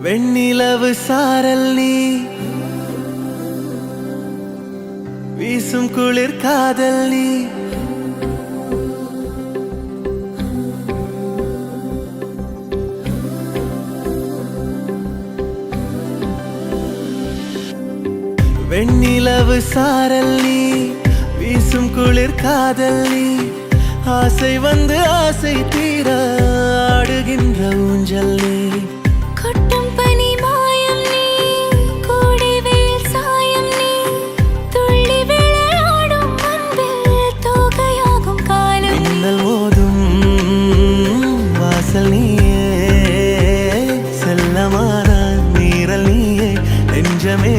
வெண்ணிலவு சாரல் நீ வீசும் குளிர் காதல் நீ வெண்ணிலவு சாரல் நீ வீசும் குளிர் காதல் நீ ஆசை வந்து ஆசை தீர ஆடுகின்ற ஊஞ்சல் நீ கொட்டும் பனி மாயம் நீ கோடை வெயில் சாயம் நீ துள்ளி விளையாடும் அன்பில் தோகையாகும் காலம் மின்னல் மோதும் வாசல் நீயே செல்லமான நீரல் நீயே நெஞ்சமே